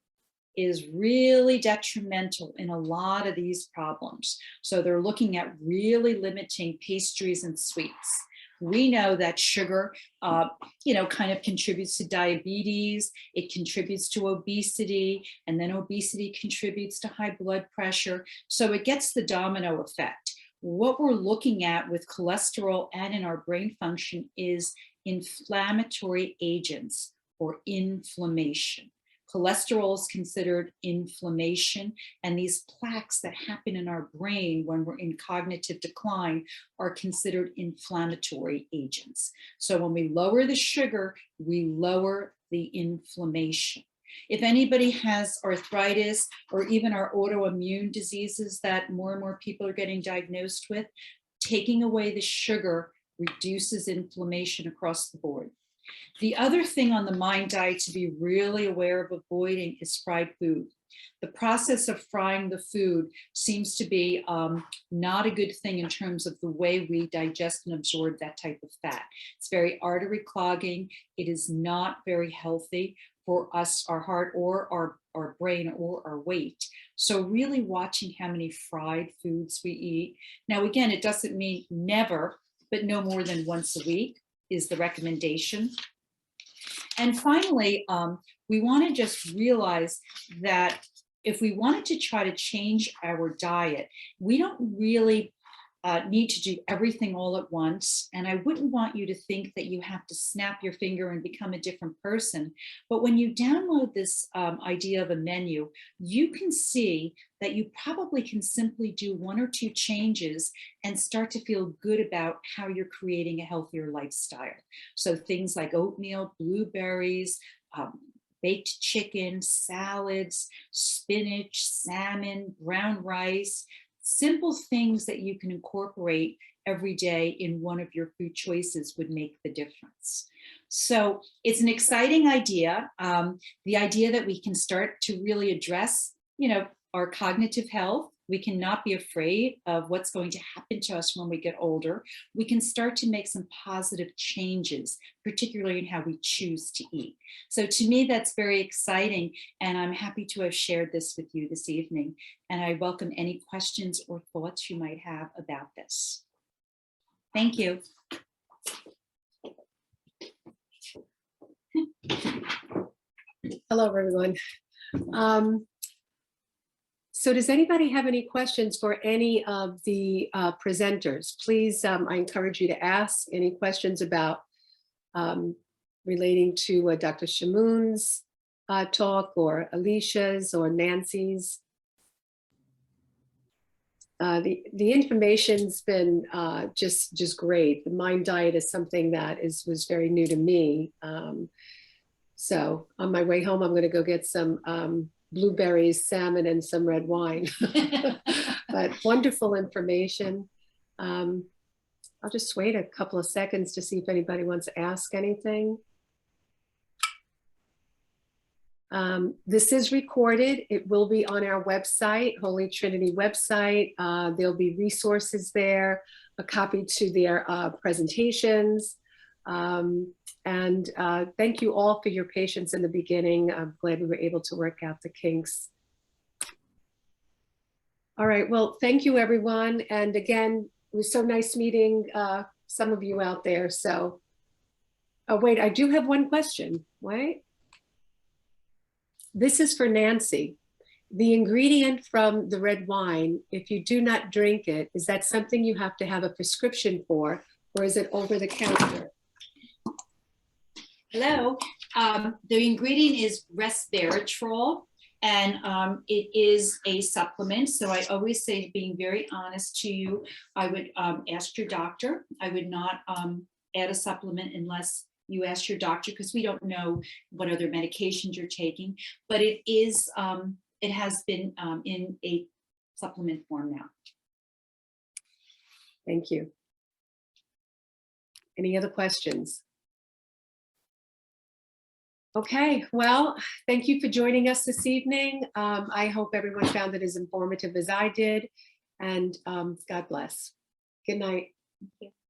is really detrimental in a lot of these problems. So they're looking at really limiting pastries and sweets. We know that sugar, kind of contributes to diabetes, it contributes to obesity, and then obesity contributes to high blood pressure. So it gets the domino effect. What we're looking at with cholesterol and in our brain function is inflammatory agents or inflammation. Cholesterol is considered inflammation, and these plaques that happen in our brain when we're in cognitive decline are considered inflammatory agents. So when we lower the sugar, we lower the inflammation. If anybody has arthritis or even our autoimmune diseases that more and more people are getting diagnosed with, taking away the sugar reduces inflammation across the board. The other thing on the MIND diet to be really aware of avoiding is fried food. The process of frying the food seems to be not a good thing in terms of the way we digest and absorb that type of fat. It's very artery clogging. It is not very healthy for us, our heart, or our brain, or our weight. So really watching how many fried foods we eat. Now, again, it doesn't mean never, but no more than once a week is the recommendation. And finally, we want to just realize that if we wanted to try to change our diet, we don't really need to do everything all at once. And I wouldn't want you to think that you have to snap your finger and become a different person. But when you download this idea of a menu, you can see that you probably can simply do 1 or 2 changes and start to feel good about how you're creating a healthier lifestyle. So things like oatmeal, blueberries, baked chicken, salads, spinach, salmon, brown rice, simple things that you can incorporate every day in one of your food choices would make the difference. So it's an exciting idea. The idea that we can start to really address, our cognitive health. We cannot be afraid of what's going to happen to us when we get older. We can start to make some positive changes, particularly in how we choose to eat. So to me, that's very exciting. And I'm happy to have shared this with you this evening. And I welcome any questions or thoughts you might have about this. Thank you. Hello, everyone. So does anybody have any questions for any of the presenters? Please, I encourage you to ask any questions about relating to Dr. Shamoon's talk, or Alicia's, or Nancy's. The information's been just great. The MIND diet is something that was very new to me. So on my way home, I'm going to go get some blueberries, salmon, and some red wine. But wonderful information. I'll just wait a couple of seconds to see if anybody wants to ask anything. This is recorded. It will be on our website, Holy Trinity website. There'll be resources there, a copy to their presentations. And thank you all for your patience in the beginning. I'm glad we were able to work out the kinks. All right, well, thank you, everyone. And again, it was so nice meeting some of you out there. So, oh, wait, I do have one question. Wait. This is for Nancy. The ingredient from the red wine, if you do not drink it, is that something you have to have a prescription for, or is it over the counter? Hello, the ingredient is Resveratrol, and it is a supplement. So I always say, being very honest to you, I would ask your doctor. I would not add a supplement unless you ask your doctor, because we don't know what other medications you're taking, but it is, it has been in a supplement form now. Thank you. Any other questions? Okay, well, thank you for joining us this evening. I hope everyone found it as informative as I did, and God bless. Good night. Thank you.